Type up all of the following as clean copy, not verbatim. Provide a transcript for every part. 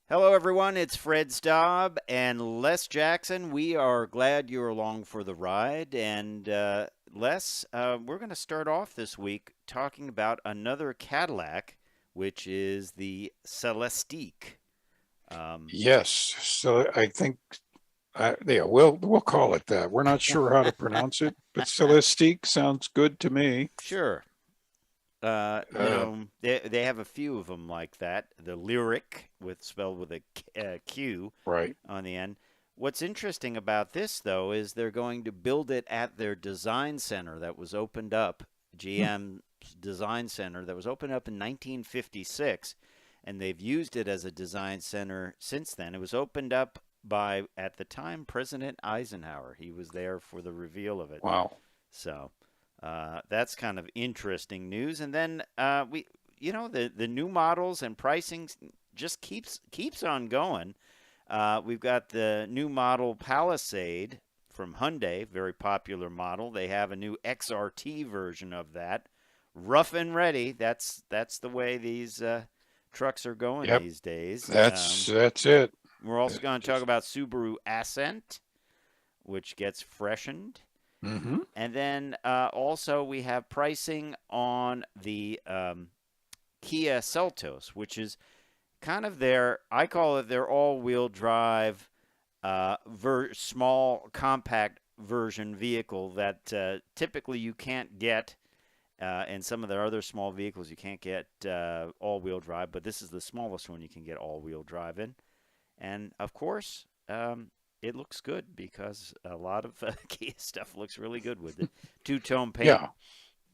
Hello, everyone. It's Fred Staub and Les Jackson. We are glad you're along for the ride. And Les, we're going to start off this week talking about another Cadillac, which is the Celestiq. Um, Yes, so I think yeah, we'll call it that. We're not sure how to pronounce it, but Celestiq sounds good to me. sure. Uh, They have a few of them like that. The Lyric, with spelled with a Q right. on the end. What's interesting about this, though, is they're going to build it at their design center that was opened up, Hmm. GM's design center that was opened up in 1956, and they've used it as a design center since then. It was opened up by, at the time, President Eisenhower. He was there for the reveal of it. Wow. So that's kind of interesting news. And then the new models and pricing just keeps on going. We've got the new model Palisade from Hyundai, very popular model. They have a new XRT version of that, rough and ready. That's the way these trucks are going Yep. these days. That's it. We're also It going to talk just, about Subaru Ascent, which gets freshened. hmm. And then also we have pricing on the Kia Seltos, which is kind of I call it their all-wheel drive, small, compact version vehicle that typically you can't get in some of their other small vehicles. You can't get all-wheel drive, but this is the smallest one you can get all-wheel drive in. And of course, it looks good because a lot of Kia stuff looks really good with it. Two-tone paint Yeah.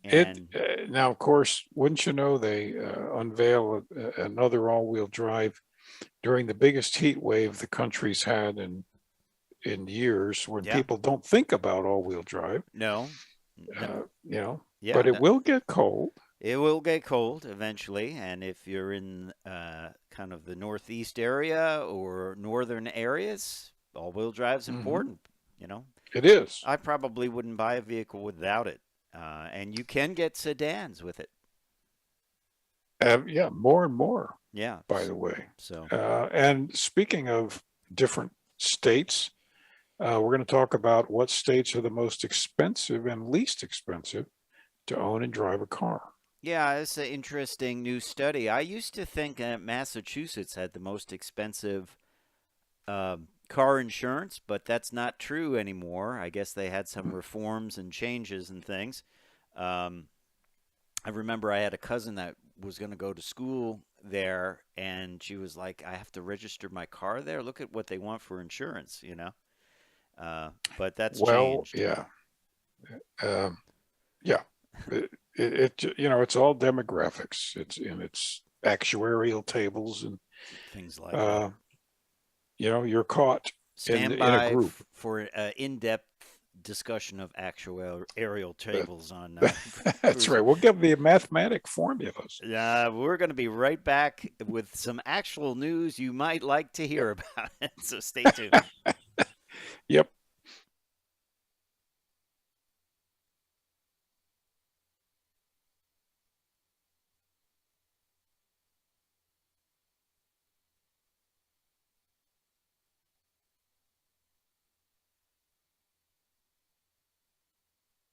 It and now, of course, wouldn't you know, they unveil another all-wheel drive during the biggest heat wave the country's had in years, when yeah, people don't think about all-wheel drive. no, no, You know, yeah, but it no, will get cold. it will get cold eventually, and if you're in kind of the northeast area or northern areas, all-wheel drive is Hmm. important. You know, It is. I probably wouldn't buy a vehicle without it, and you can get sedans with it. Yeah, more and more, Yeah, by the way. so And speaking of different states, we're going to talk about what states are the most expensive and least expensive to own and drive a car. yeah, it's an interesting new study. I used to think that Massachusetts had the most expensive car insurance, but that's not true anymore. I guess they had some reforms and changes and things. Um, I remember I had a cousin that was going to go to school there, and she was like, "I have to register my car there. Look at what they want for insurance." But that's Well, changed. yeah, um, yeah. It's all demographics. It's in its actuarial tables, and Things like that. uh, you're caught Stand in a by group. for in-depth discussion of actual aerial That, tables on that's cruise. right. We'll give the mathematic formulas. We're going to be right back with some actual news you might like to Yep. hear about. So stay tuned. Yep.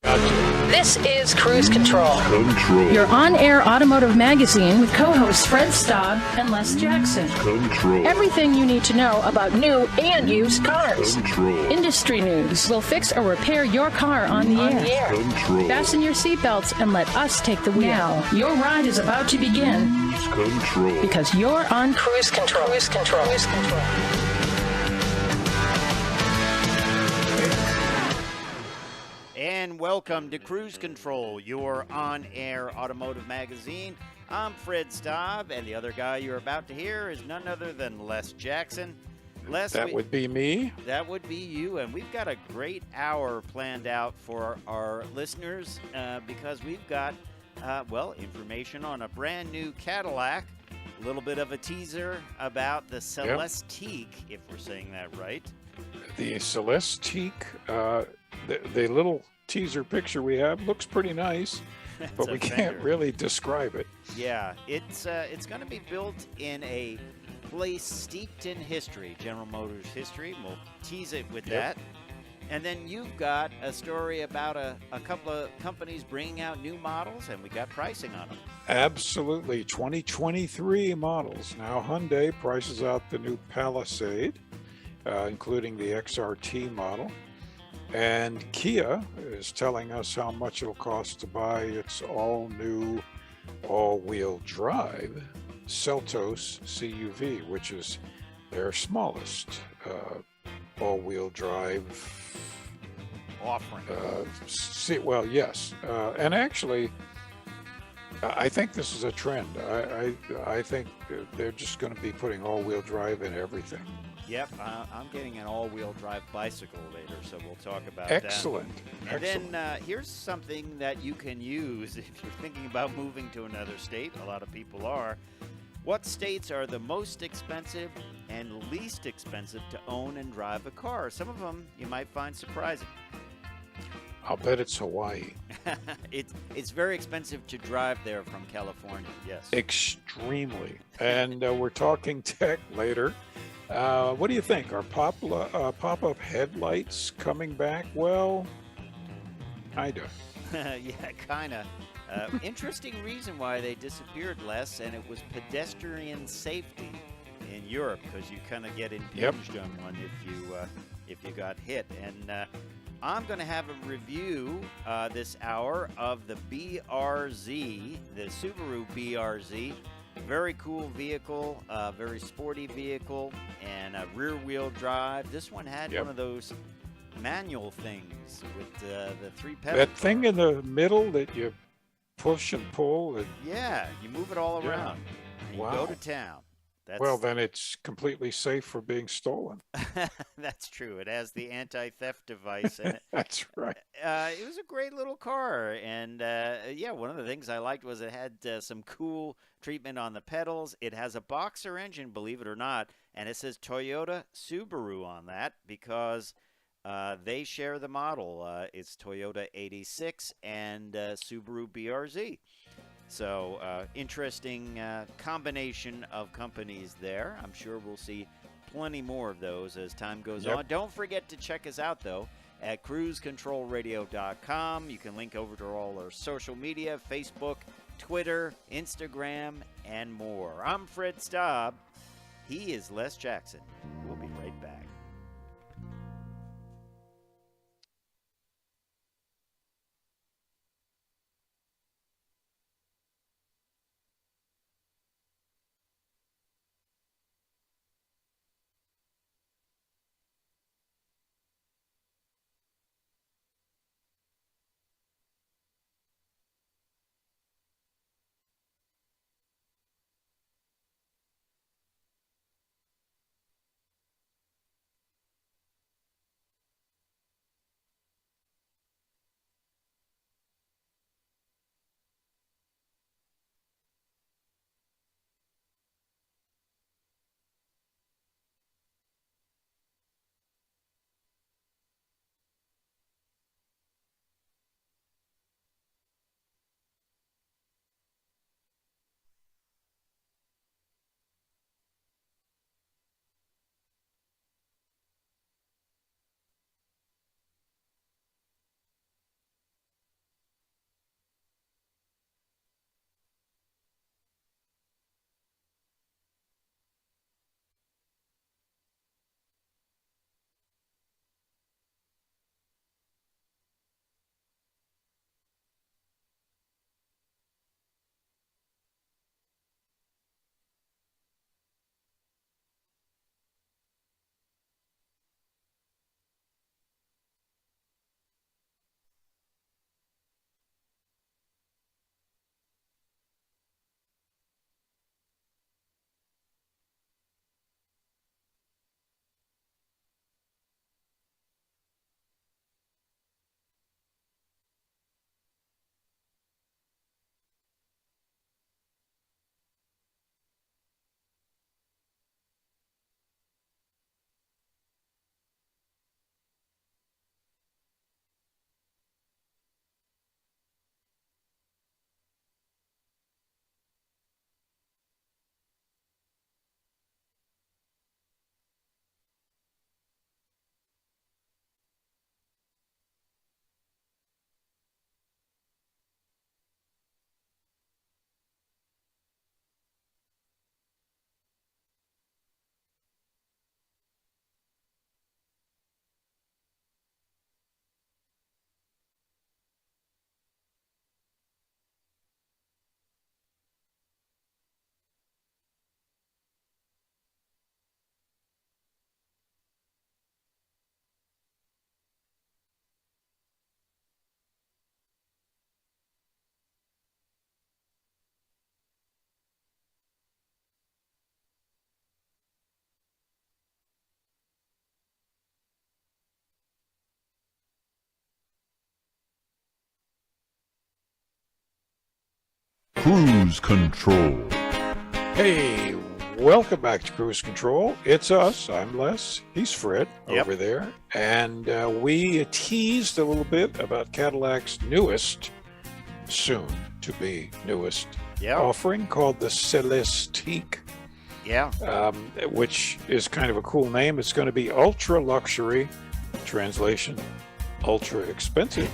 This is Cruise Control, Control. your on-air automotive magazine with co-hosts Fred Staub and Les Jackson. Control. Everything you need to know about new and used cars. Control. Industry news. We'll fix or repair your car on the air. Control. Fasten your seatbelts and let us take the wheel. Now, your ride is about to begin Control. because you're on Cruise Control. Cruise Control. Cruise Control. And welcome to Cruise Control, your on-air automotive magazine. I'm Fred Staub, and the other guy you're about to hear is none other than Les Jackson. Les, That would be me. that would be you, and we've got a great hour planned out for our listeners because we've got, information on a brand new Cadillac, a little bit of a teaser about the Celestiq, if we're saying that right. The Celestiq, the little teaser picture we have looks pretty nice, It's but a we can't Fender. really describe it. Yeah, it's going to be built in a place steeped in history, General Motors history. We'll tease it with Yep. that. And then you've got a story about a couple of companies bringing out new models, and we got pricing on them. Absolutely. 2023 models. Now, Hyundai prices out the new Palisade, including the XRT model. And Kia is telling us how much it'll cost to buy its all-new all-wheel drive Seltos CUV, which is their smallest all-wheel drive Offering. well, yes. And actually, I think this is a trend. I think they're just going to be putting all-wheel drive in everything. Yep, I'm getting an all-wheel drive bicycle later, so we'll talk about Excellent. that. And Excellent. then here's something that you can use if you're thinking about moving to another state. A lot of people are. What states are the most expensive and least expensive to own and drive a car? Some of them you might find surprising. I'll bet it's Hawaii. It's very expensive to drive there from California, yes. Extremely. And we're talking tech later. What do you think? Are pop-up headlights coming back? Well, kinda. Yeah, kind of. Interesting reason why they disappeared less, and it was pedestrian safety in Europe, because you kind of get impinged on one if you got hit. And I'm going to have a review this hour of the BRZ, the Subaru BRZ. Very cool vehicle, very sporty vehicle, and a rear-wheel drive. This one had one of those manual things with the three pedals. That thing in the middle that you push and pull. Yeah, you move it all around. And you go to town. Well, then it's completely safe for being stolen. That's true. It has the anti-theft device in it. That's right. It was a great little car, and yeah, one of the things I liked was it had some cool treatment on the pedals. It has a boxer engine, believe it or not, and it says Toyota Subaru on that because they share the model. It's Toyota 86 and Subaru BRZ. So interesting combination of companies there. I'm sure we'll see plenty more of those as time goes on. Don't forget to check us out, though, at cruisecontrolradio.com. You can link over to all our social media, Facebook, Twitter, Instagram, and more. I'm Fred Staub. He is Les Jackson. We'll be right back. Cruise Control. Hey, welcome back to Cruise Control. It's us. I'm Les. He's Fred Yep. over there. And we teased a little bit about Cadillac's newest, soon to be newest Yeah. offering called the Celestiq, Yeah. which is kind of a cool name. It's going to be ultra luxury, translation, ultra expensive.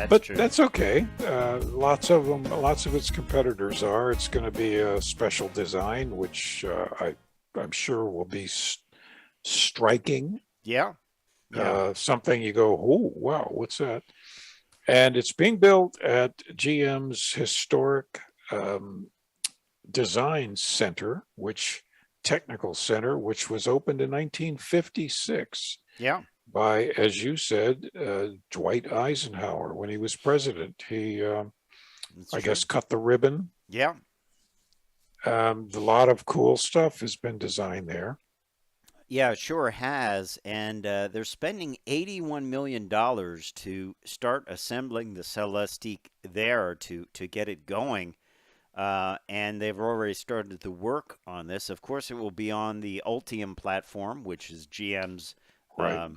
But true. that's okay. Lots of them, lots of its competitors are. It's going to be a special design, which I'm sure will be striking. Yeah. Yeah. Something you go, oh, wow, what's that? And it's being built at GM's historic design center, technical center, which was opened in 1956 Yeah. by, as you said, Dwight Eisenhower when he was president. He, That's I true. guess, cut the ribbon. Yeah. A lot of cool stuff has been designed there. Yeah, it sure has. And they're spending $81 million to start assembling the Celestiq there to get it going. And they've already started the work on this. Of course, it will be on the Ultium platform, which is GM's Right.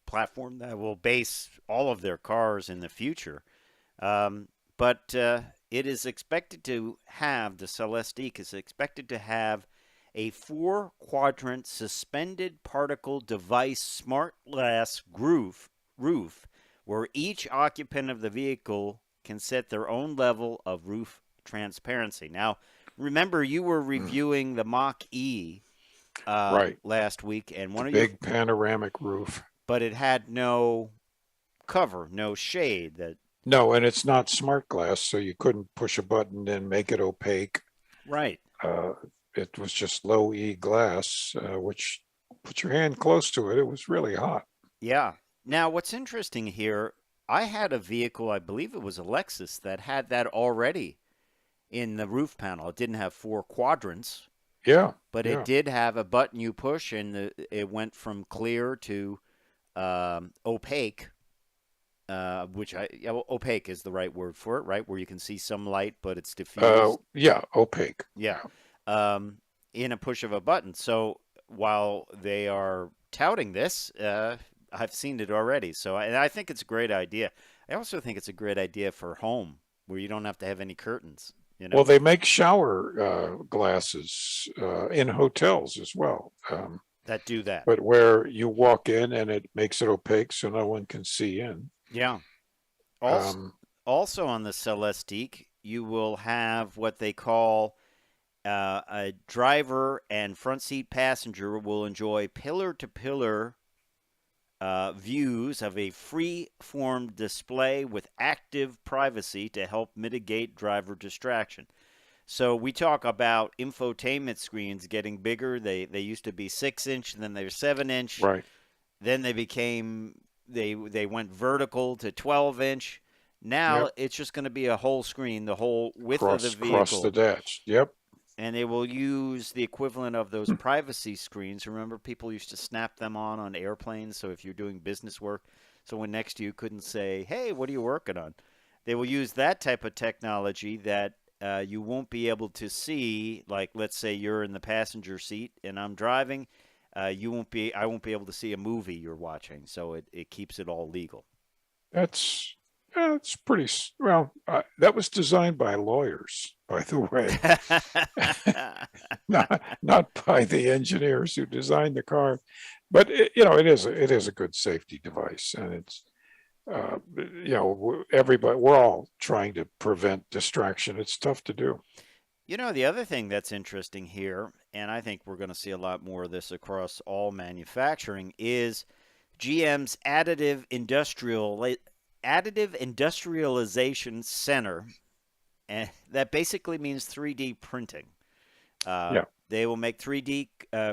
platform that will base all of their cars in the future. But it is expected to have, the Celestiq is expected to have a 4-quadrant suspended particle device smart glass roof where each occupant of the vehicle can set their own level of roof transparency. Now, remember, you were reviewing the Mach-E Right. last week, and one of Big panoramic roof. but it had no cover, no shade. That No, and it's not smart glass, so you couldn't push a button and make it opaque. right. It was just low E glass, which put your hand close to it. It was really hot. Yeah. Now, what's interesting here, I had a vehicle, I believe it was a Lexus, that had that already in the roof panel. It didn't have 4 quadrants, Yeah. but yeah. it did have a button you push, and it went from clear to opaque, opaque is the right word for it, right? Where you can see some light, but it's diffused. Yeah, opaque. Yeah. In a push of a button. So while they are touting this, I've seen it already. So I think it's a great idea. I also think it's a great idea for home where you don't have to have any curtains. You know? Well, they make shower glasses in hotels as well. That do that. But where you walk in and it makes it opaque so no one can see in. Yeah. Also on the Celestiq, you will have what they call a driver and front seat passenger will enjoy pillar-to-pillar views of a free-form display with active privacy to help mitigate driver distraction. So we talk about infotainment screens getting bigger. They used to be 6-inch, and then they're 7-inch. Right. Then they went vertical to 12-inch. Now it's just going to be a whole screen, the whole width of the vehicle. Across the dash. Yep. And they will use the equivalent of those privacy screens. Remember, people used to snap them on airplanes. So if you're doing business work, someone next to you couldn't say, "Hey, what are you working on?" They will use that type of technology that you won't be able to see. Like, let's say you're in the passenger seat and I'm driving. I won't be able to see a movie you're watching. So it keeps it all legal. That's pretty well. That was designed by lawyers, by the way, not by the engineers who designed the car. But it is a good safety device, and it's everybody, we're all trying to prevent distraction. It's tough to do. The other thing that's interesting here, and I think we're going to see a lot more of this across all manufacturing, is GM's additive industrialization center, and that basically means 3D printing. They will make 3D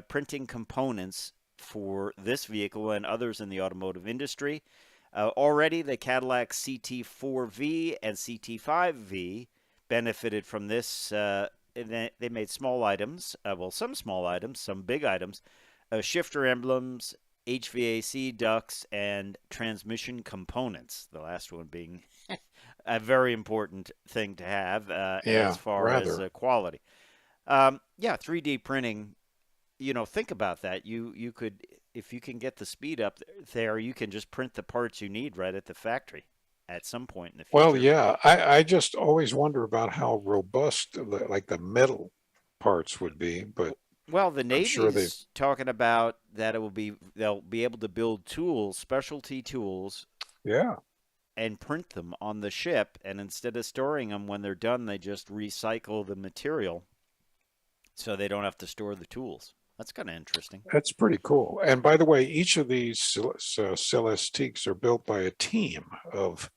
printing components for this vehicle and others in the automotive industry. Already, the Cadillac CT4V and CT5V benefited from this. They made small items, some small items, some big items, shifter emblems, HVAC ducts, and transmission components. The last one being a very important thing to have as Yeah, far as rather. quality. Yeah, 3D printing. Think about that. You could, if you can get the speed up there, you can just print the parts you need right at the factory at some point in the Well, future. yeah, I just always wonder about how robust like the metal parts would be, but Well, the I'm sure they, Navy's talking about that they'll be able to build tools, specialty tools, yeah, and print them on the ship. And instead of storing them when they're done, they just recycle the material so they don't have to store the tools. That's kind of interesting. that's pretty cool. And by the way, each of these Celestiques are built by a team of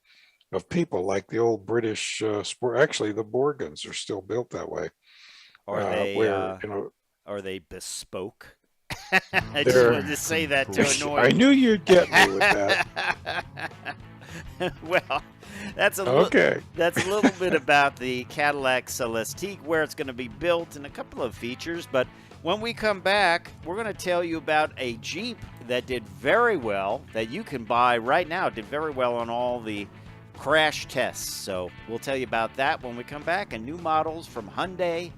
people, like the old British sport. Actually, the Borgans are still built that way, Are they where are they bespoke? I just they're. wanted to say that to annoy. I knew you'd get me with that. Well, that's Okay. that's a little bit about the Cadillac Celestiq, where it's going to be built, and a couple of features. But when we come back, we're going to tell you about a Jeep that did very well, that you can buy right now. Did very well on all the crash tests. So we'll tell you about that when we come back, and new models from Hyundai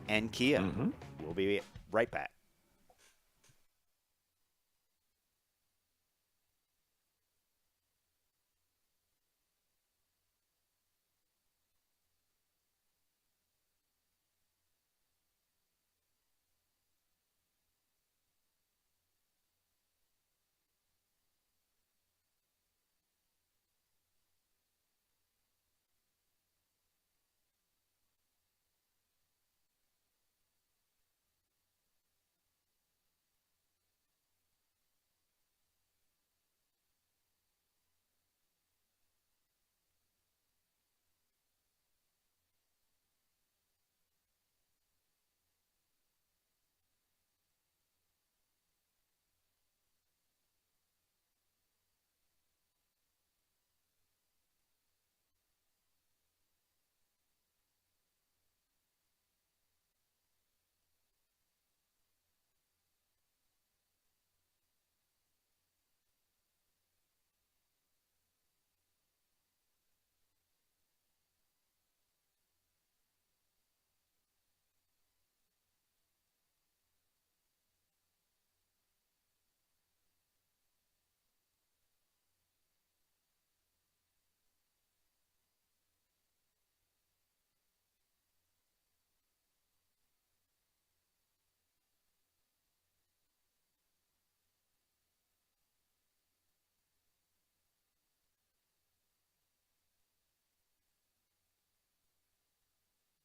and Kia. Mhm. We'll be right back.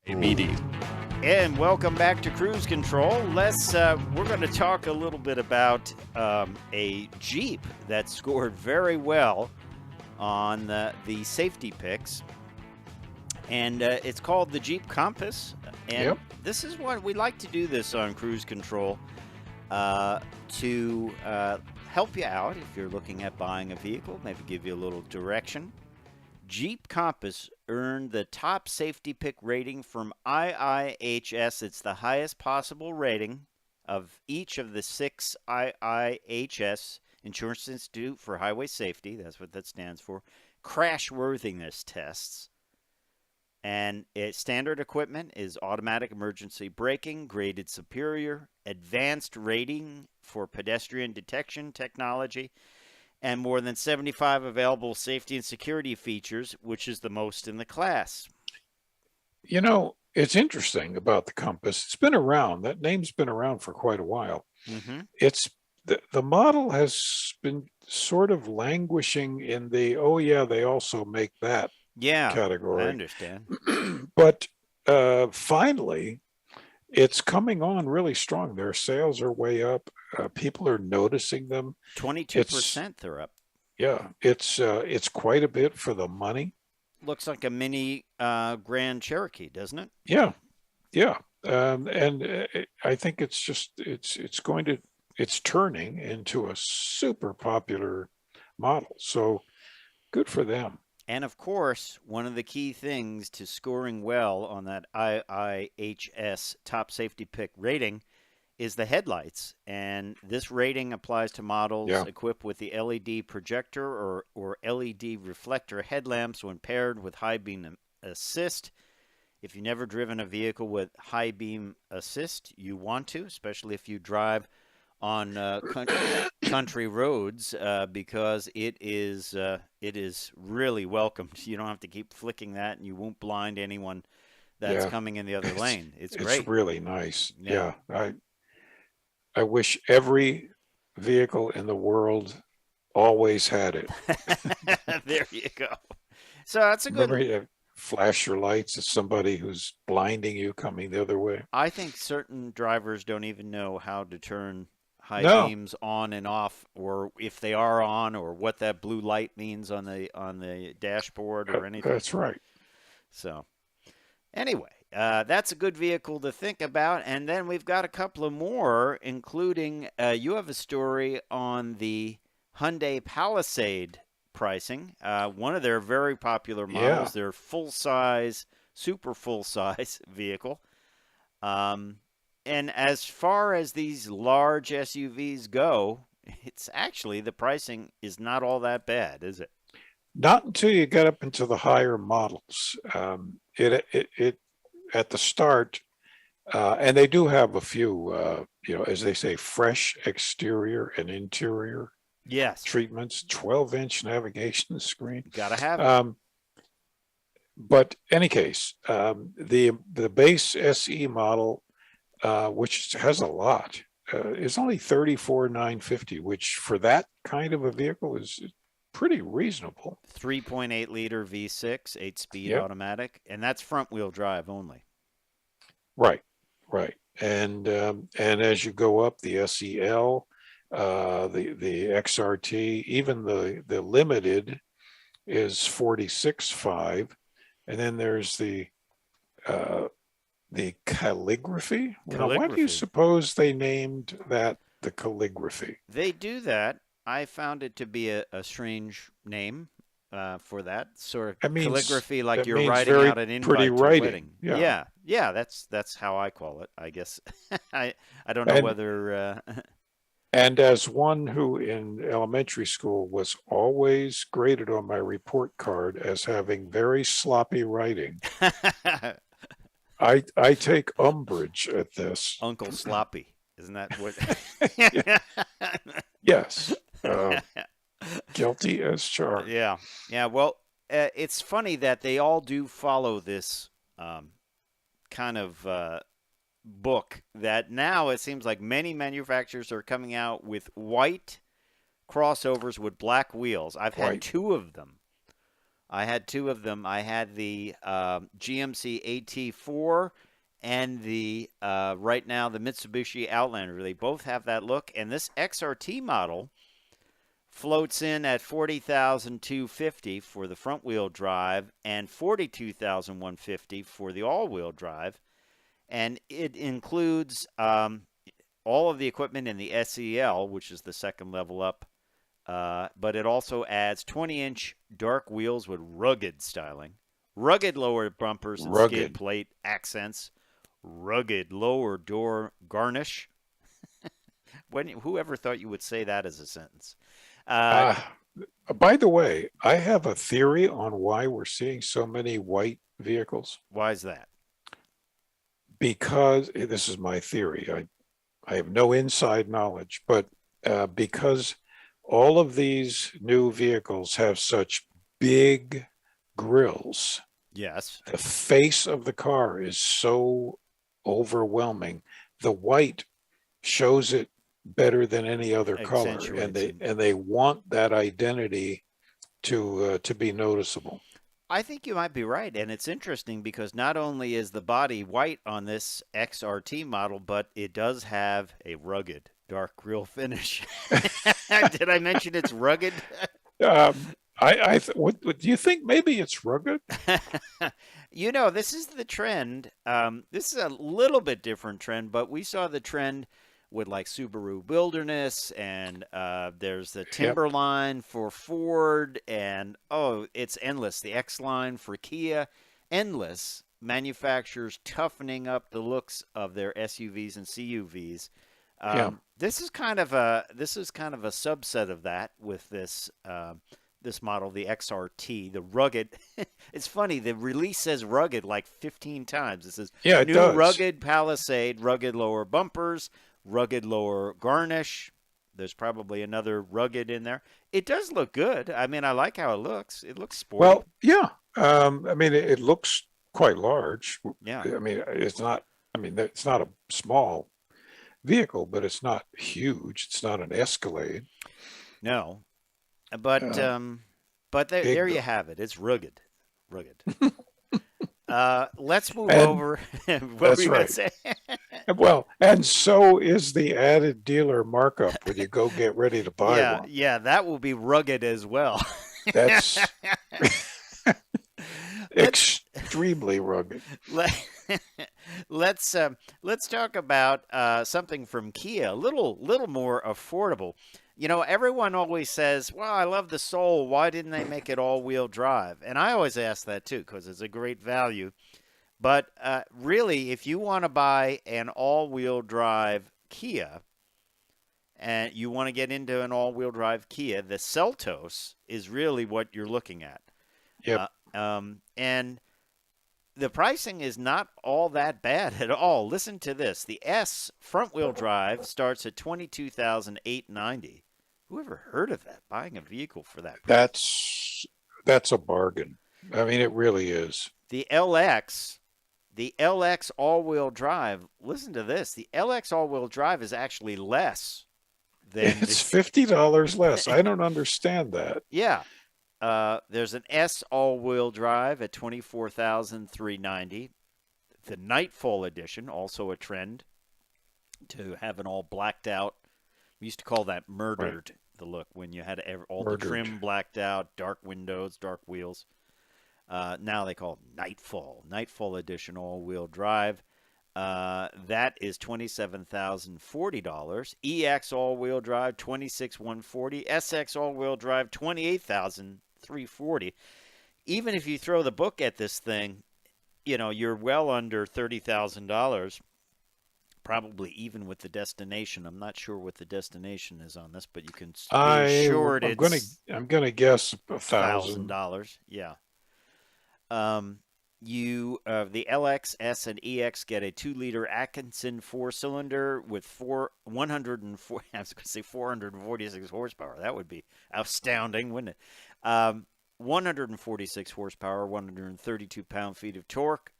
Immediate. And welcome back to Cruise Control. We're going to talk a little bit about a Jeep that scored very well on the safety picks, and it's called the Jeep Compass. And Yep. this is what we like to do this on Cruise Control to help you out if you're looking at buying a vehicle, maybe give you a little direction. Jeep Compass earned the top safety pick rating from IIHS. It's the highest possible rating of each of the 6 IIHS, Insurance Institute for Highway Safety, that's what that stands for, crashworthiness tests. And its standard equipment is automatic emergency braking, graded superior, advanced rating for pedestrian detection technology, and more than 75 available safety and security features, which is the most in the class. You know, it's interesting about the Compass. It's been around. That name's been around for quite a while. Mm-hmm. It's the model has been sort of languishing in the, oh yeah, they also make that Yeah, I category. understand. But finally, it's coming on really strong. Their sales are way up. People are noticing them. It's 22% they're up. yeah, it's quite a bit for the money. Looks like a mini Grand Cherokee, doesn't it? Yeah, yeah, and I think it's turning into a super popular model. So good for them. And of course, one of the key things to scoring well on that IIHS top safety pick rating is the headlights. And this rating applies to models Yeah. equipped with the LED projector or LED reflector headlamps when paired with high beam assist. If you've never driven a vehicle with high beam assist, you want to, especially if you drive on country roads, because it is really welcomed. You don't have to keep flicking that, and you won't blind anyone that's Yeah. coming in the other It's lane. It's it's great. really nice. Yeah. Yeah. I wish every vehicle in the world always had it. There you go. So that's a Remember, good. you flash your lights at somebody who's blinding you coming the other way. I think certain drivers don't even know how to turn high No, beams on and off, or if they are on, or what that blue light means on the dashboard or anything. that's right. So anyway, that's a good vehicle to think about. And then we've got a couple of more, including you have a story on the Hyundai Palisade pricing. One of their very popular Yeah. models, their full size, super full size vehicle. Um, and as far as these large SUVs go, it's actually the pricing is not all that bad, is it? Not until you get up into the higher models. It at the start, and they do have a few, as they say, fresh exterior and interior Yes, treatments, 12-inch navigation screen. gotta have it. But any case, the base SE model, which has a lot, is only 34,950, which for that kind of a vehicle is pretty reasonable. 3.8 liter V6, 8-speed Yep. automatic, and that's front wheel drive only. Right, right. And as you go up, the SEL, the XRT, even the limited is 46.5, and then there's the calligraphy. Now, why do you Calligraphy. suppose they named that the calligraphy? They do that. I found it to be a strange name for that sort of That means calligraphy, like that you're means writing very out an pretty invite to a writing. wedding. Yeah. Yeah, that's how I call it, I guess. I don't know And whether and as one who in elementary school was always graded on my report card as having very sloppy writing, I take umbrage at this. Uncle Sloppy. Isn't that what? Yeah. Yes, guilty as charged. Yeah, yeah. Well, it's funny that they all do follow this kind of book. That now it seems like many manufacturers are coming out with white crossovers with black wheels. I've had Right. two of them. I had the GMC AT4 and the right now the Mitsubishi Outlander. They both have that look, and this XRT model floats in at 40,250 for the front wheel drive and 42,150 for the all wheel drive, and it includes all of the equipment in the SEL, which is the second level up. But it also adds 20-inch dark wheels with rugged styling, rugged lower bumpers and skid Rugged. plate accents, rugged lower door garnish. Whoever thought you would say that as a sentence? Ah, by the way, I have a theory on why we're seeing so many white vehicles. Why is that? Because this is my theory. I have no inside knowledge, but because all of these new vehicles have such big grills, Yes. the face of the car is so overwhelming. The white shows it better than any other color, and Accentuates it. they want that identity to be noticeable. I think you might be right, and it's interesting because not only is the body white on this XRT model, but it does have a rugged dark grille finish. Did I mention it's rugged? What do you think? Maybe it's rugged. This is the trend. This is a little bit different trend, but we saw the trend with like Subaru Wilderness, and there's the Timberline for Ford, and it's endless. The X line for Kia, endless. manufacturers toughening up the looks of their SUVs and CUVs. Yeah. This is kind of a subset of that with this model, the XRT, the rugged. It's funny, the release says rugged like 15 times. It says Yeah, it new does. rugged Palisade, rugged lower bumpers, rugged lower garnish. There's probably another rugged in there. It does look good. I mean, I like how it looks. It looks sporty. Well, yeah. I mean, it looks quite large. Yeah. I mean, it's not. I mean, it's not a small vehicle, but it's not huge. It's not an Escalade. No. But Uh, there Big you though. have it. It's rugged. Rugged. Let's move And over. What were that's you going to right. say? Well, and so is the added dealer markup when you go get ready to buy Yeah, one. yeah, that will be rugged as well. That's let's extremely rugged. let, let's talk about something from Kia, a little more affordable. You know, everyone always says, "Well, I love the Soul. Why didn't they make it all-wheel drive?" And I always ask that too because it's a great value. But really, if you want to buy an all-wheel drive Kia and you want to get into an all-wheel drive Kia, the Seltos is really what you're looking at. Yep. And the pricing is not all that bad at all. Listen to this: the S front-wheel drive starts at $22,890. Whoever heard of that? Buying a vehicle for that price? That's a bargain. I mean, it really is. The LX The LX all-wheel drive, listen to this. The LX all-wheel drive is actually less than It's $50 less. I don't understand that. yeah. There's an S all-wheel drive at $24,390. The Nightfall edition, also a trend to have an all blacked out. We used to call that murdered, the look, when you had all the trim blacked out, dark windows, dark wheels. Now they call it Nightfall Edition all-wheel drive. That is $27,040. EX all-wheel drive, $26,140. SX all-wheel drive, $28,340. Even if you throw the book at this thing, you know, you're well under $30,000. Probably even with the destination. I'm not sure what the destation is on this, but you can be assured I'm gonna guess $1,000. Yeah. The LX, S, and EX get a 2-liter Atkinson 4-cylinder with 104. I was going to say 446 horsepower. That would be astounding, wouldn't it? 146 horsepower, 132 pound-feet of torque.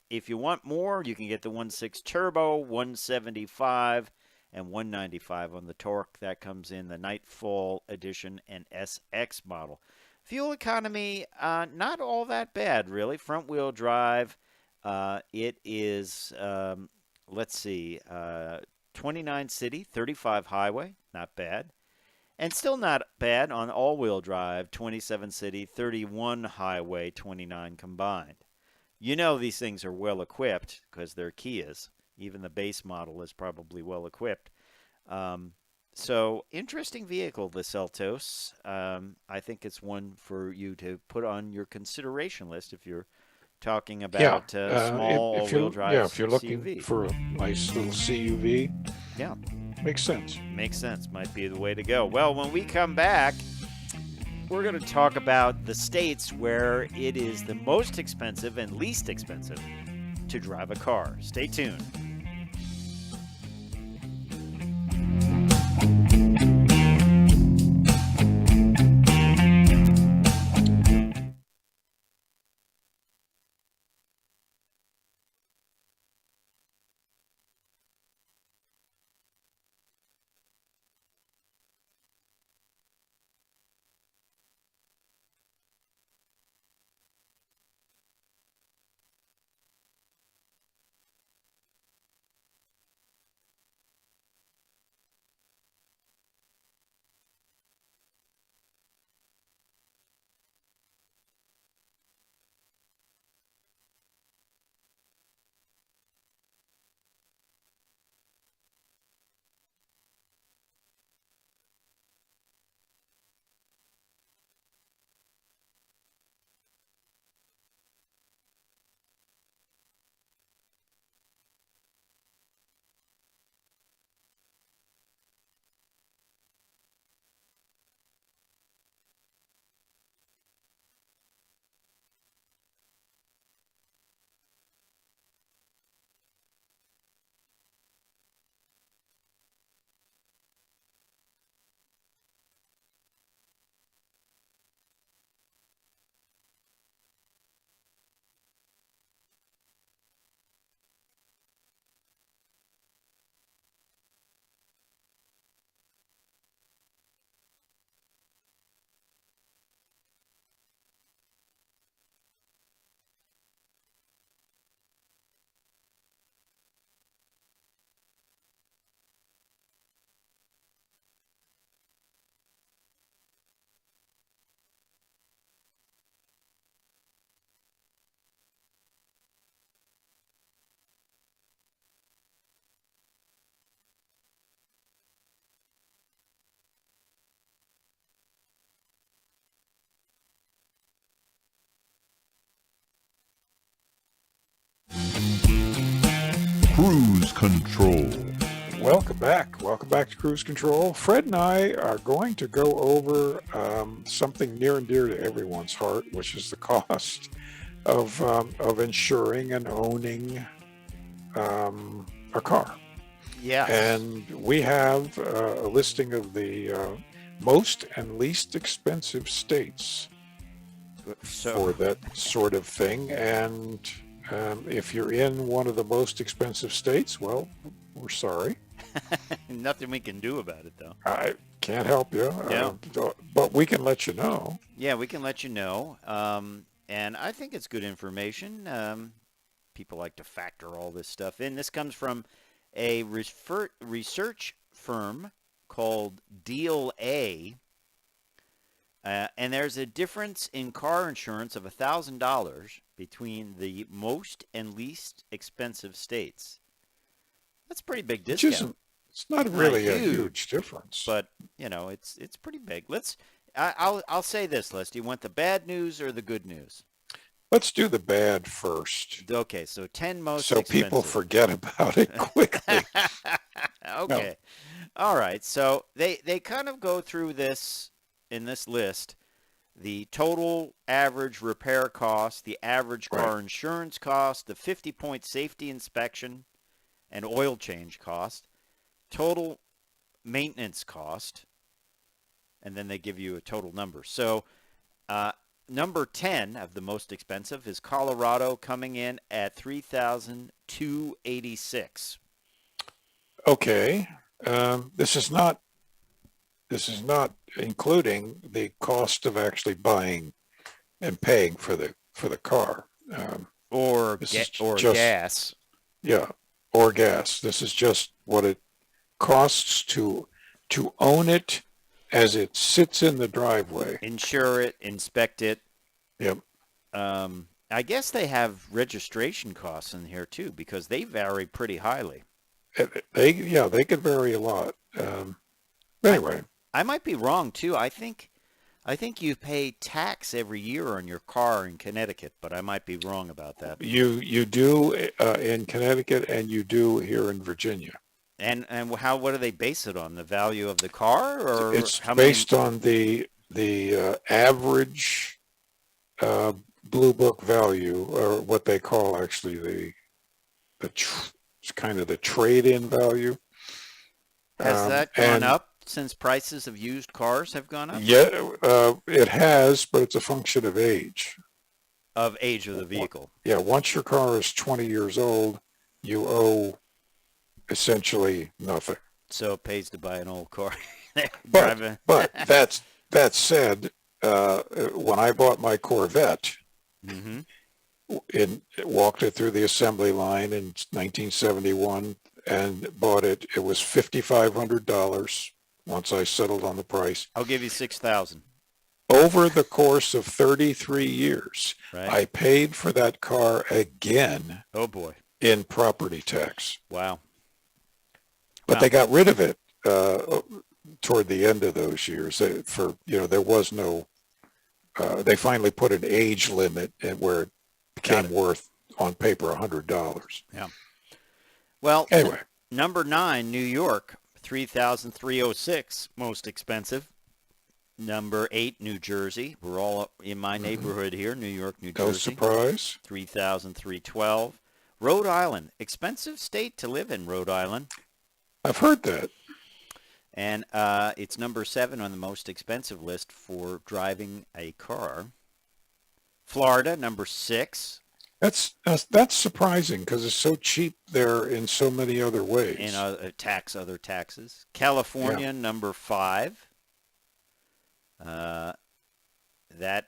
If you want more, you can get the 1.6 turbo, 175 and 195 on the torque. That comes in the Nightfall Edition and SX model. Fuel economy, not all that bad, really. Front-wheel drive, it is, let's see, 29 city, 35 highway, not bad. And still not bad on all-wheel drive, 27 city, 31 highway, 29 combined. You know these things are well equipped because they're Kias. Even the base model is probably well equipped. So interesting vehicle, the Seltos. I think it's one for you to put on your consideration list if you're talking about small all-wheel drive. Yeah, if you're looking CUV. for a nice little CUV, Yeah, makes sense. makes sense. Might be the way to go. Well, when we come back, we're going to talk about the states where it is the most expensive and least expensive to drive a car. Stay tuned. Cruise Control. Welcome back. Welcome back to Cruise Control. Fred and I are going to go over something near and dear to everyone's heart, which is the cost of insuring and owning a car. Yeah. And we have a listing of the most and least expensive states for that sort of thing. And if you're in one of the most expensive states, well, we're sorry. Nothing we can do about it, though. I can't help you, Yeah. but we can let you know. Yeah, we can let you know. And I think it's good information. People like to factor all this stuff in. This comes from a research firm called Deal A. And there's a difference in car insurance of $1,000 between the most and least expensive states. That's a pretty big discount. It's not really a huge difference. But, it's pretty big. I'll say this, Les. Do you want the bad news or the good news? Let's do the bad first. Okay, so 10 most so expensive. People forget about it quickly. Okay. No. All right. So they kind of go through this in this list, the total average repair cost, the average car insurance cost, the 50-point safety inspection and oil change cost, total maintenance cost, and then they give you a total number. So number 10 of the most expensive is Colorado, coming in at $3,286. Okay. This is not including the cost of actually buying and paying for the car. Or gas. Yeah, or gas. This is just what it costs to own it as it sits in the driveway. Insure it, inspect it. Yep. I guess they have registration costs in here too, because they vary pretty highly. They could vary a lot. Anyway, I might be wrong too. I think you pay tax every year on your car in Connecticut, but I might be wrong about that. You do in Connecticut, and you do here in Virginia. And what do they base it on? The value of the car, or it's based on the average Blue Book value, or what they call actually it's kind of the trade-in value. Has that gone up since prices of used cars have gone up? Yeah, it has, but it's a function of age. Of age of the vehicle. Yeah, once your car is 20 years old, you owe essentially nothing. So it pays to buy an old car. but that said, when I bought my Corvette, walked it through the assembly line in 1971 and bought it. It was $5,500 once I settled on the price. I'll give you $6,000. Over the course of 33 years, right. I paid for that car again. Oh boy! In property tax. Wow. But they got rid of it toward the end of those years. There was no. They finally put an age limit where it became worth on paper $100. Yeah. Well, anyway, number 9, New York, $3,306, most expensive. Number 8, New Jersey. We're all in my neighborhood here, New York, New Jersey. No surprise. $3,312. Rhode Island, expensive state to live in, Rhode Island. I've heard that. And it's number 7 on the most expensive list for driving a car. Florida, number 6. That's surprising because it's so cheap there in so many other ways. And other taxes. California, number 5. That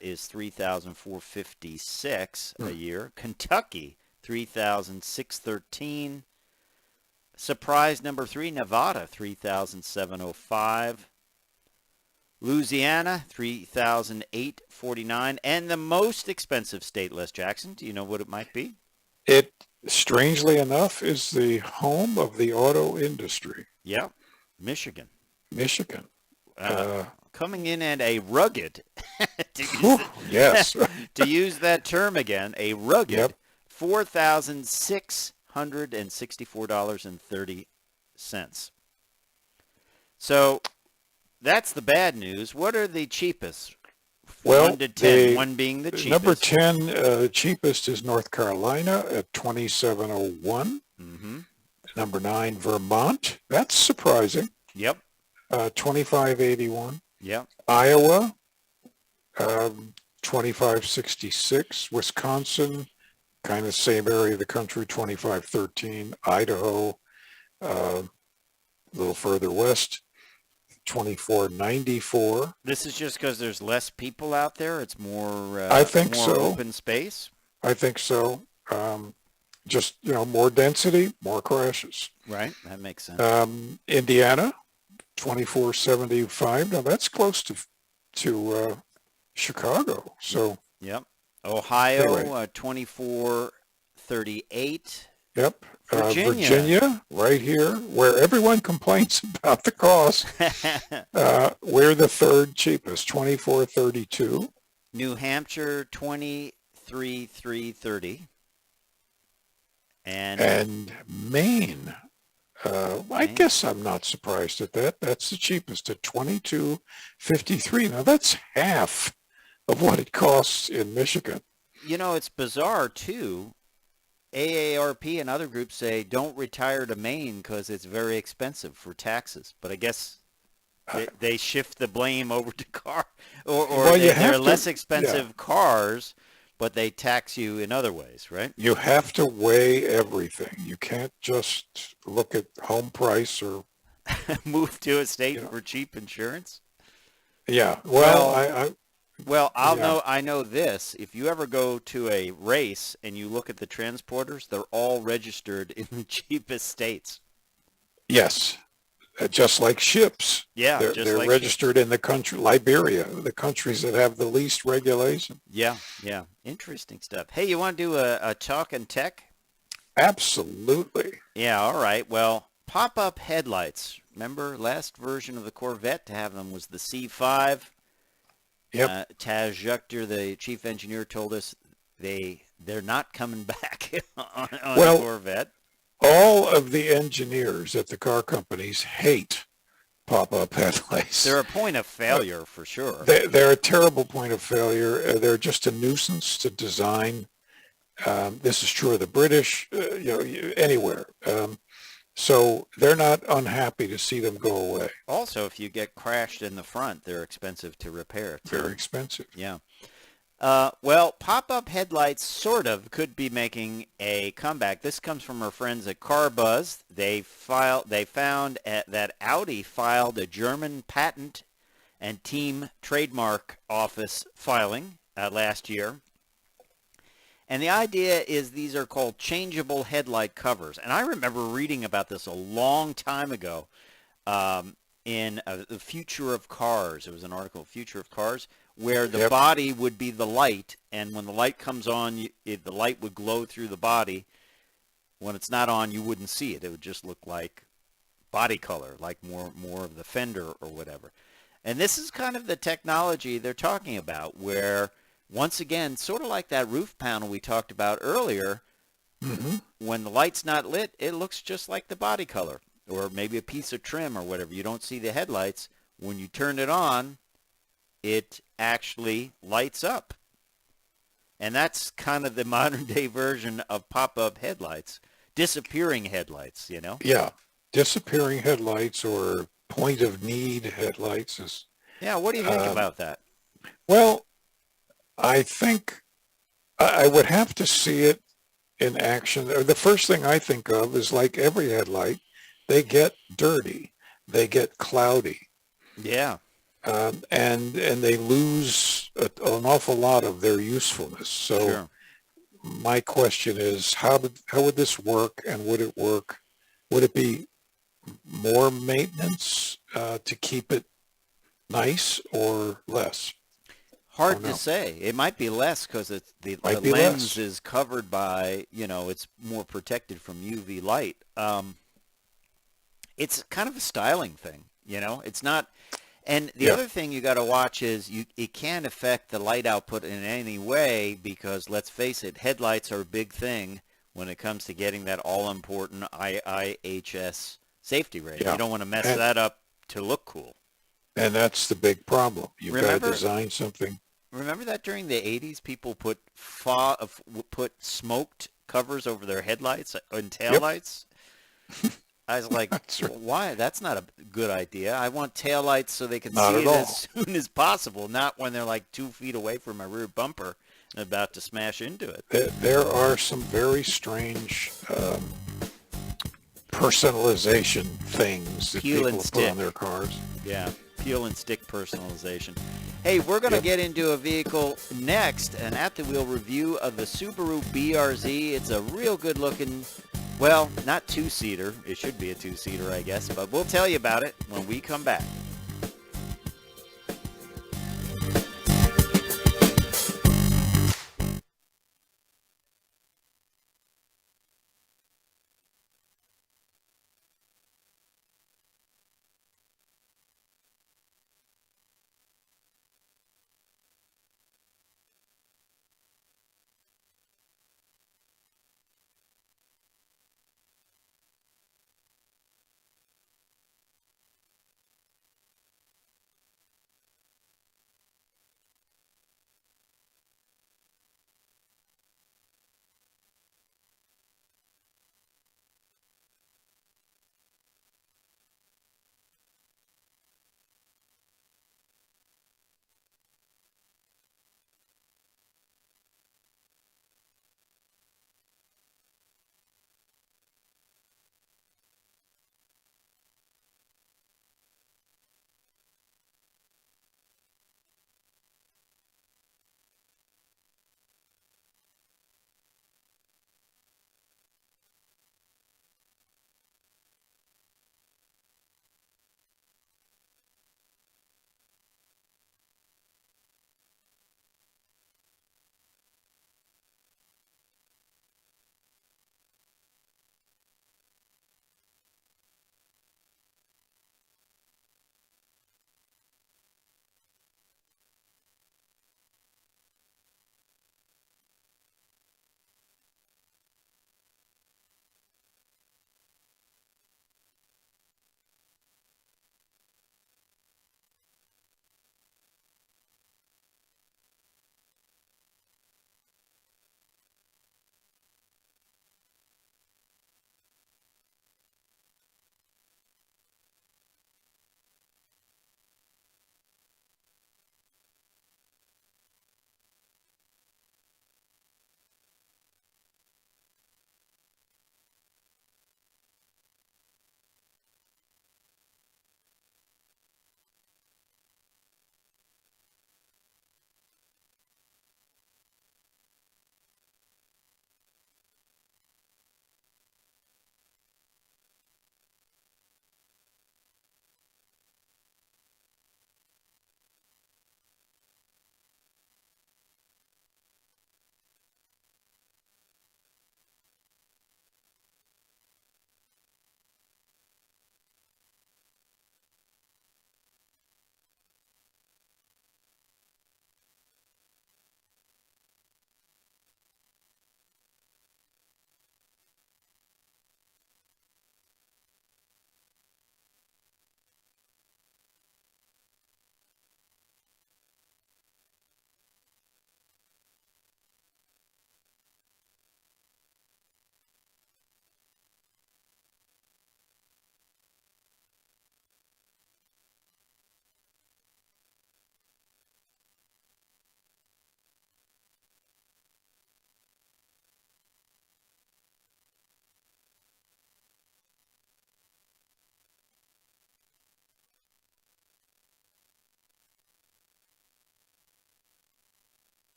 is $3,456 a year. Kentucky, $3,613. Surprise number 3, Nevada, $3,705. Louisiana, $3,849. And the most expensive state, Les Jackson, do you know what it might be? It, strangely enough, is the home of the auto industry. Yeah, Michigan. Coming in at a rugged, yes, to use that term again, a rugged $4,600. $864.30. So that's the bad news. What are the cheapest? Well, 1 to 10, 1 being the cheapest. Number 10, cheapest is North Carolina at 2701. Mm-hmm. Number 9, Vermont. That's surprising. Yep. 2581. Yep. Iowa, 2566. Wisconsin, kind of same area of the country, 2513. Idaho, a little further west, 2494. This is just because there's less people out there. It's more. I think more so. Open space. I think so. Just more density, more crashes. Right. That makes sense. Indiana, 2475. Now that's close to Chicago. So. Yep. Ohio, Anyway. 2438. Yep. Virginia. Right here, where everyone complains about the cost. We're the third cheapest, 2432. New Hampshire, 23,330. And Maine. I guess I'm not surprised at that. That's the cheapest at 2253. Now that's half of what it costs in Michigan. It's bizarre too. AARP and other groups say don't retire to Maine because it's very expensive for taxes. But I guess they shift the blame over to car, or Well, they're less expensive cars, but they tax you in other ways, right? You have to weigh everything. You can't just look at home price or Move to a state for cheap insurance. Yeah. Well, I know this. If you ever go to a race and you look at the transporters, they're all registered in the cheapest states. yes. Just like ships. Yeah, they're registered in the country, Liberia, the countries that have the least regulation. Yeah. Interesting stuff. Hey, you want to do a talk and tech? Absolutely. Yeah, all right. Well, pop-up headlights. Remember, last version of the Corvette to have them was the C5. Yep. Taz Juchter, the chief engineer, told us they're not coming back on the Corvette. All of the engineers at the car companies hate pop-up headlights. They're a point of failure for sure. They're a terrible point of failure. They're just a nuisance to design. This is true of the British, anywhere. So they're not unhappy to see them go away. Also, if you get crashed in the front, they're expensive to repair, too. Very expensive. Yeah. Well, pop-up headlights sort of could be making a comeback. This comes from our friends at Car Buzz. They found that Audi filed a German patent and team trademark office filing last year. And the idea is these are called changeable headlight covers. And I remember reading about this a long time ago in The Future of Cars. It was an article, Future of Cars, where the body would be the light, and when the light comes on, the light would glow through the body. When it's not on, you wouldn't see it. It would just look like body color, like more of the fender or whatever. And this is kind of the technology they're talking about, where, once again, sort of like that roof panel we talked about earlier, when the light's not lit, it looks just like the body color, or maybe a piece of trim or whatever. You don't see the headlights. When you turn it on, it actually lights up. And that's kind of the modern day version of pop-up headlights, disappearing headlights, Yeah, disappearing headlights or point of need headlights is. Yeah, what do you think about that? Well, I think I would have to see it in action. The first thing I think of is, like every headlight, they get dirty, they get cloudy. Yeah. And they lose an awful lot of their usefulness. So Sure. My question is, how would this work, and would it work? Would it be more maintenance to keep it nice, or less? Hard to say. It might be less because the lens less. is covered by, it's more protected from UV light. It's kind of a styling thing, It's not. And the other thing you got to watch is it can't affect the light output in any way because, let's face it, headlights are a big thing when it comes to getting that all-important IIHS safety rating. Yeah. You don't want to mess And- that up to look cool. And that's the big problem. You've got to Remember- design something. Remember that during the 80s, people put smoked covers over their headlights and taillights? I was like, That's right. why? That's not a good idea. I want taillights so they can Not see at it all. as soon as possible, not when they're like 2 feet away from my rear bumper and about to smash into it. There are some very strange personalization things that Peel and people put stick. on their cars. Yeah, peel and stick personalization. Hey, we're going to get into a vehicle next, an at-the-wheel review of the Subaru BRZ. It's a real good-looking, well, not two-seater. It should be a two-seater, I guess, but we'll tell you about it when we come back.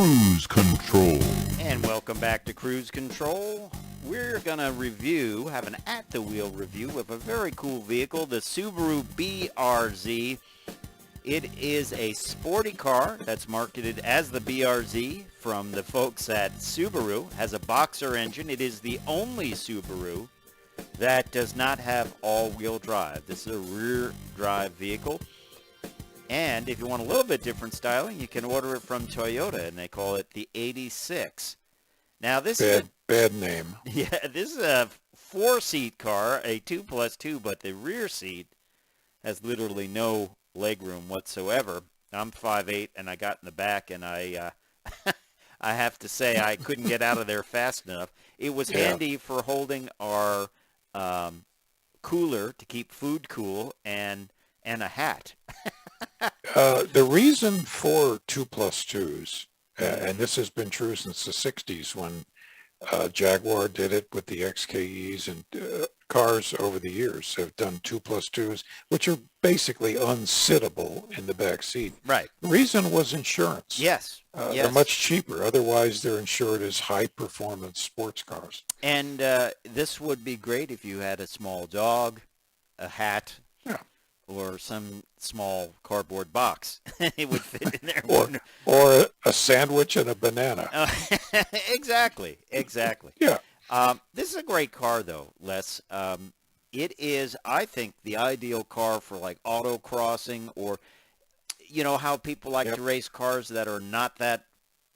Cruise Control. And welcome back to Cruise Control. We're going to have an at-the-wheel review of a very cool vehicle, the Subaru BRZ. It is a sporty car that's marketed as the BRZ from the folks at Subaru. Has a boxer engine. It is the only Subaru that does not have all-wheel drive. This is a rear-drive vehicle. And if you want a little bit different styling, you can order it from Toyota, and they call it the 86. Now, this is bad name. this is a 4-seat car, a 2+2, but the rear seat has literally no legroom whatsoever. I'm 5'8", and I got in the back, and I have to say I couldn't get out of there fast enough. It was handy for holding our cooler to keep food cool and a hat. The reason for 2+2s, and this has been true since the 60s when Jaguar did it with the XKEs, and cars over the years have done 2+2s, which are basically unsittable in the back seat. Right. The reason was insurance. Yes. They're much cheaper. Otherwise, they're insured as high-performance sports cars. And this would be great if you had a small dog, a hat, or some small cardboard box. It would fit in there. or a sandwich and a banana. Exactly. Yeah. This is a great car, though, Les. It is, I think, the ideal car for, like, autocrossing, or, you know, how people like to race cars that are not that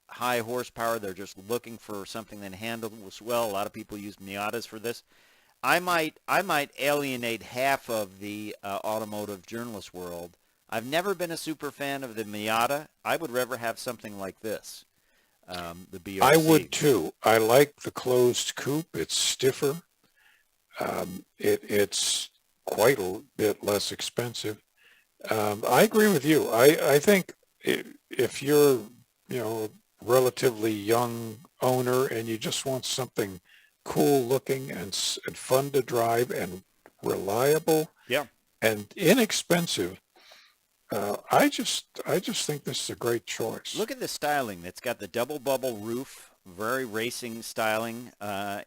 high horsepower. They're just looking for something that handles well. A lot of people use Miatas for this. I might alienate half of the automotive journalist world. I've never been a super fan of the Miata. I would rather have something like this, the BRZ. I would too. I like the closed coupe. It's stiffer. It's quite a bit less expensive. I agree with you. I think if you're, a relatively young owner and you just want something cool looking and fun to drive and reliable and inexpensive, I just think this is a great choice. Look at the styling. It's got the double bubble roof, very racing styling.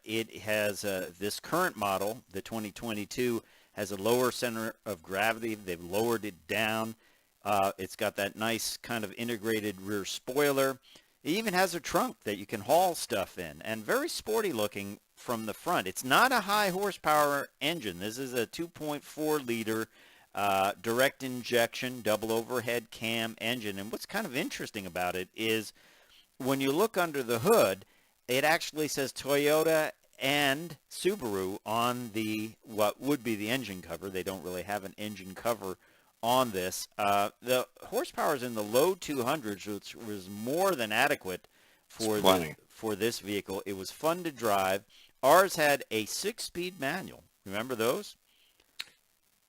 It has this current model, the 2022, has a lower center of gravity. They've lowered it down. It's got that nice kind of integrated rear spoiler. It even has a trunk that you can haul stuff in, and very sporty looking from the front. It's not a high horsepower engine. This is a 2.4 liter direct injection, double overhead cam engine. And what's kind of interesting about it is when you look under the hood, it actually says Toyota and Subaru on what would be the engine cover. They don't really have an engine cover on this. The horsepower is in the low 200s, which was more than adequate for this vehicle. It was fun to drive. Ours had a 6-speed manual. Remember those?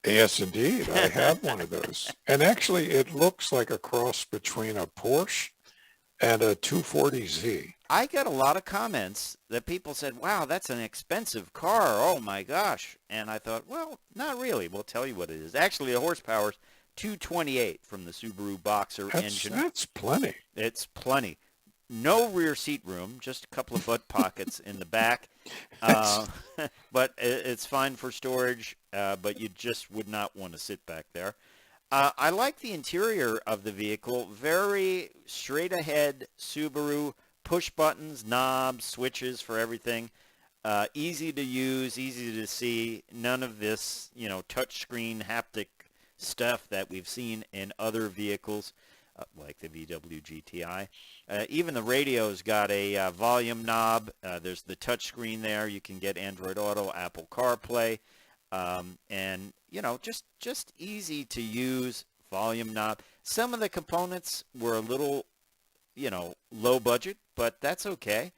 Yes, indeed. I have one of those. And actually, it looks like a cross between a Porsche and a 240Z. I got a lot of comments that people said, wow, that's an expensive car. Oh, my gosh. And I thought, well, not really. We'll tell you what it is. Actually, the horsepower is 228 from the Subaru Boxer engine. That's plenty. It's plenty. No rear seat room, just a couple of butt pockets in the back. But it's fine for storage, but you just would not want to sit back there. I like the interior of the vehicle. Very straight ahead Subaru, push buttons, knobs, switches for everything. Easy to use, easy to see. None of this, touchscreen haptic stuff that we've seen in other vehicles, like the VW GTI. Even the radio's got a volume knob. There's the touchscreen there. You can get Android Auto, Apple CarPlay. And, just easy to use volume knob. Some of the components were a little, low budget, but that's okay.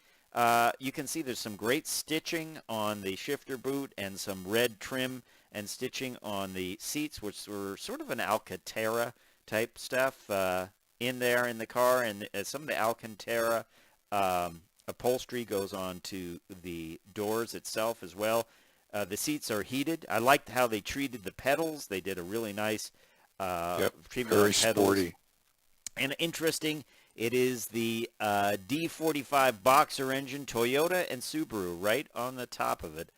You can see there's some great stitching on the shifter boot and some red trim and stitching on the seats, which were sort of an Alcantara type stuff in there in the car. And some of the Alcantara upholstery goes on to the doors itself as well. The seats are heated. I liked how they treated the pedals. They did a really nice treatment very of pedals. sporty. And interesting, It is the D45 Boxer engine, Toyota and Subaru, right on the top of it.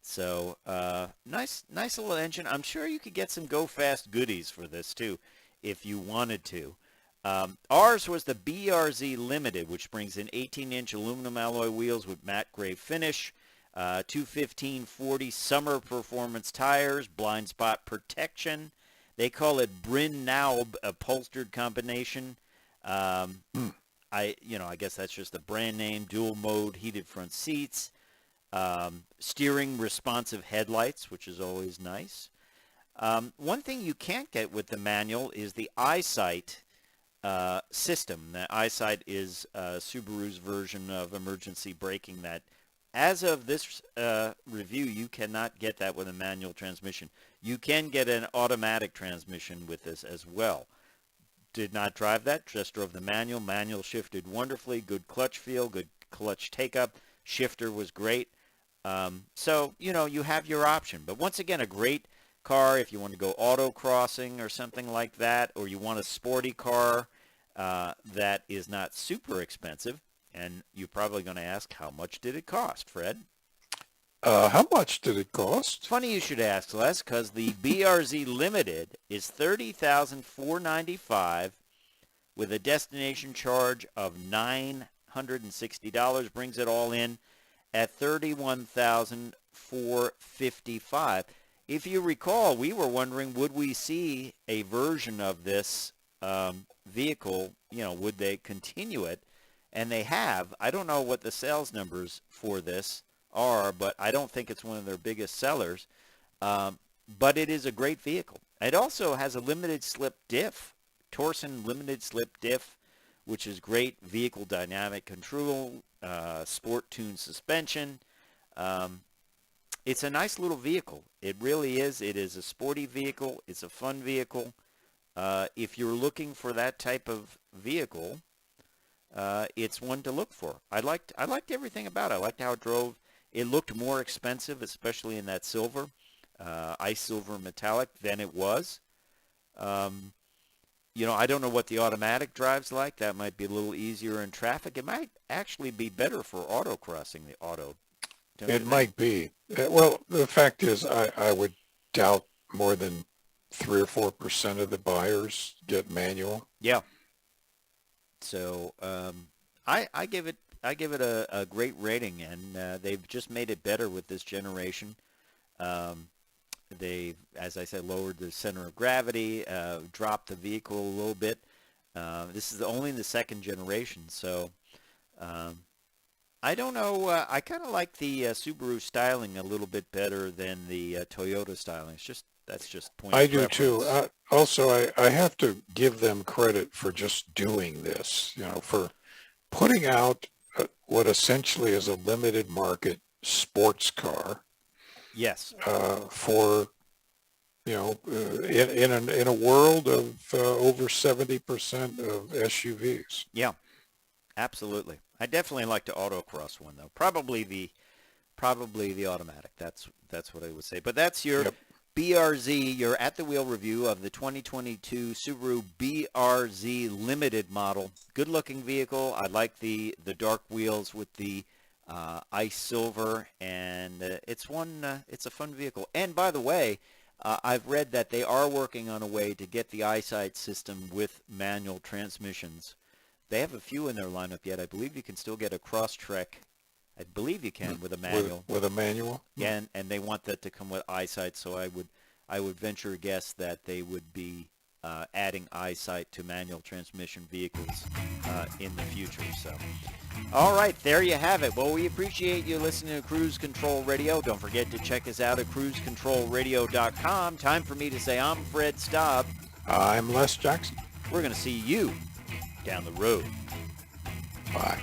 So nice little engine. I'm sure you could get some Go Fast goodies for this too, if you wanted to. Ours was the BRZ Limited, which brings in 18-inch aluminum alloy wheels with matte gray finish, 215/40 summer performance tires, blind spot protection. They call it Bryn Naub upholstered combination. I guess that's just the brand name. Dual mode heated front seats, steering responsive headlights, which is always nice. One thing you can't get with the manual is the EyeSight system. The EyeSight is Subaru's version of emergency braking that, as of this review, you cannot get that with a manual transmission. You can get an automatic transmission with this as well. Did not drive that, just drove the manual. Manual shifted wonderfully, good clutch feel, good clutch take-up. Shifter was great. So, you have your option. But once again, a great car if you want to go autocrossing or something like that, or you want a sporty car that is not super expensive. And you're probably going to ask, how much did it cost, Fred? How much did it cost? Funny you should ask, Les, because the BRZ Limited is $30,495 with a destination charge of $960, brings it all in at $31,455. If you recall, we were wondering, would we see a version of this vehicle? Would they continue it? And they have. I don't know what the sales numbers for this are, but I don't think it's one of their biggest sellers. But it is a great vehicle. It also has a limited slip diff, Torsen limited slip diff, which is great vehicle dynamic control, sport tuned suspension. It's a nice little vehicle. It really is. It is a sporty vehicle. It's a fun vehicle. If you're looking for that type of vehicle, it's one to look for. I liked everything about it. I liked how it drove. It looked more expensive, especially in that silver, ice silver metallic, than it was. I don't know what the automatic drive's like. That might be a little easier in traffic. It might actually be better for autocrossing, the auto. It might be. Well, the fact is, I would doubt more than 3 or 4% of the buyers get manual. Yeah. So I give it a great rating, and they've just made it better with this generation. They've, as I said, lowered the center of gravity, dropped the vehicle a little bit. This is only the second generation, so I don't know. I kind of like the Subaru styling a little bit better than the Toyota styling. That's just point of I do preference. too. Also, I have to give them credit for just doing this, for putting out what essentially is a limited market sports car. Yes. For, in a world of over 70% of SUVs. Yeah, absolutely. I definitely like the autocross one though. Probably the automatic. That's what I would say. But that's your Yep. BRZ, your at the wheel review of the 2022 Subaru BRZ Limited model. Good looking vehicle. I like the dark wheels with the ice silver, and it's a fun vehicle. And by the way, I've read that they are working on a way to get the EyeSight system with manual transmissions. They have a few in their lineup yet. I believe you can still get a Crosstrek. I believe you can with a manual. With a manual? Yeah, and they want that to come with EyeSight, so I would venture a guess that they would be adding EyeSight to manual transmission vehicles in the future. So, all right, there you have it. Well, we appreciate you listening to Cruise Control Radio. Don't forget to check us out at cruisecontrolradio.com. Time for me to say I'm Fred Staub. I'm Les Jackson. We're going to see you down the road. Bye.